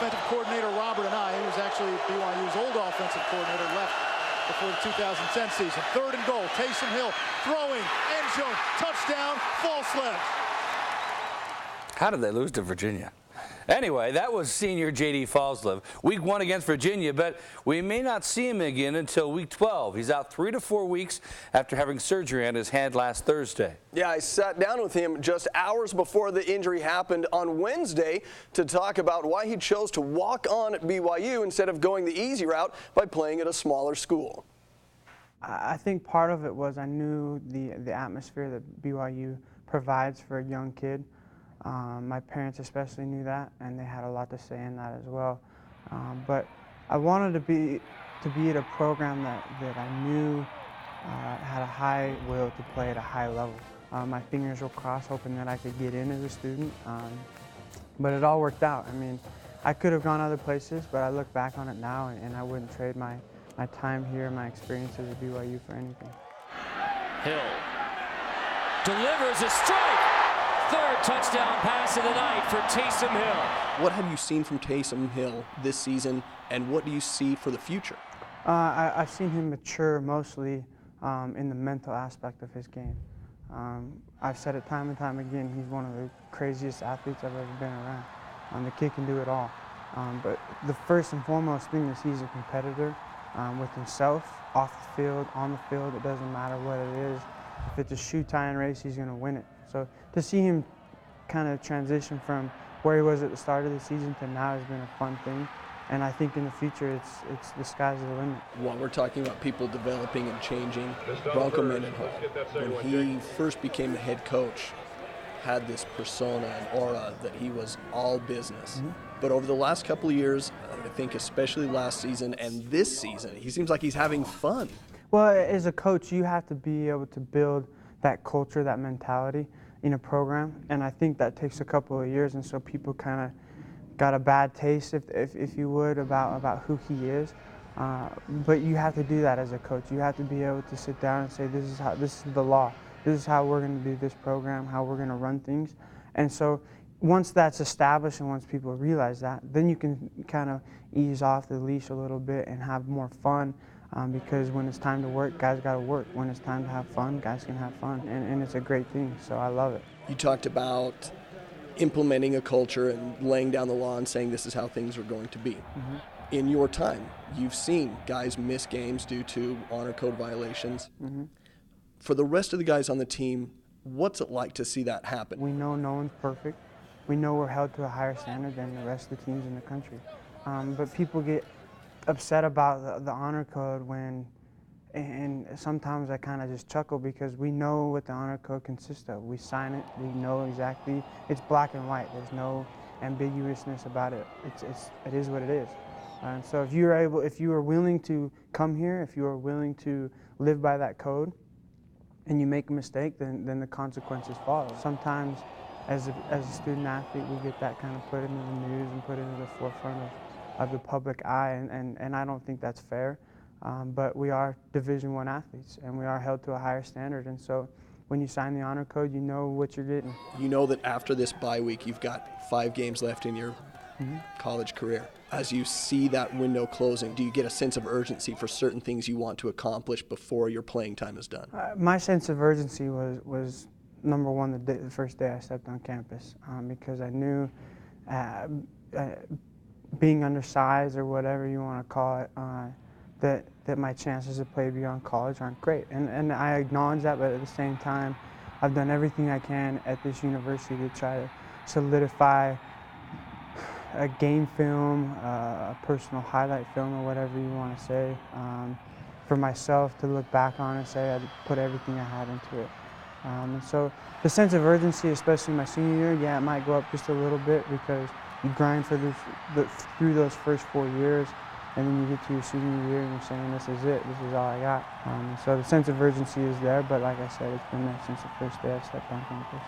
defensive coordinator Robert and I, who was actually BYU's old offensive coordinator, left before the 2010 season. 3rd and goal, Taysom Hill throwing, end zone, touchdown, Falslev. How did they lose to Virginia? Anyway, that was senior JD Falslev. Week 1 against Virginia, but we may not see him again until week 12. He's out 3 to 4 weeks after having surgery on his hand last Thursday. Yeah, I sat down with him just hours before the injury happened on Wednesday to talk about why he chose to walk on at BYU instead of going the easy route by playing at a smaller school. I think part of it was I knew the atmosphere that BYU provides for a young kid. My parents especially knew that, and they had a lot to say in that as well. But I wanted to be at a program that I knew had a high will to play at a high level. My fingers were crossed, hoping that I could get in as a student, but it all worked out. I mean, I could have gone other places, but I look back on it now, and I wouldn't trade my time here, my experiences at BYU for anything. Hill delivers a strike. 3rd touchdown pass of the night for Taysom Hill. What have you seen from Taysom Hill this season, and what do you see for the future? I've seen him mature mostly in the mental aspect of his game. I've said it time and time again, he's one of the craziest athletes I've ever been around. The kid can do it all. But the first and foremost thing is he's a competitor with himself, off the field, on the field. It doesn't matter what it is. If it's a shoe tying race, he's going to win it. So to see him kind of transition from where he was at the start of the season to now has been a fun thing. And I think in the future, it's the sky's the limit. While we're talking about people developing and changing, Bronco Mendenhall, when he first became the head coach, had this persona and aura that he was all business. But over the last couple of years, I think especially last season and this season, he seems like he's having fun. Well, as a coach, you have to be able to build that culture, that mentality in a program, and I think that takes a couple of years, and so people kind of got a bad taste, if you would, about who he is. But you have to do that as a coach. You have to be able to sit down and say, this is the law. This is how we're going to do this program, how we're going to run things. And so once that's established and once people realize that, then you can kind of ease off the leash a little bit and have more fun. Because when it's time to work, guys got to work. When it's time to have fun, guys can have fun. And it's a great thing, so I love it. You talked about implementing a culture and laying down the law and saying this is how things are going to be. In your time, you've seen guys miss games due to honor code violations. For the rest of the guys on the team, what's it like to see that happen? We know no one's perfect. We know we're held to a higher standard than the rest of the teams in the country. But people get upset about the honor code and sometimes I kind of just chuckle because we know what the honor code consists of. We sign it, we know exactly, it's black and white. There's no ambiguousness about it. It is what it is. And so if you are willing to come here, if you are willing to live by that code, and you make a mistake, then the consequences follow. Sometimes as a student athlete, we get that kind of put into the news and put into the forefront of the public eye, and I don't think that's fair. But we are Division I athletes, and we are held to a higher standard. And so when you sign the honor code, you know what you're getting. You know that after this bye week, you've got 5 games left in your college career. As you see that window closing, do you get a sense of urgency for certain things you want to accomplish before your playing time is done? My sense of urgency was number one, the first day I stepped on campus, because I knew being undersized or whatever you want to call it, that my chances to play beyond college aren't great. And I acknowledge that, but at the same time, I've done everything I can at this university to try to solidify a game film, a personal highlight film, or whatever you want to say, for myself to look back on and say I put everything I had into it. And so the sense of urgency, especially my senior year, yeah, it might go up just a little bit because you grind for through those first 4 years, and then you get to your senior year and you're saying, this is it, this is all I got. So the sense of urgency is there, but like I said, it's been there since the first day I stepped on campus.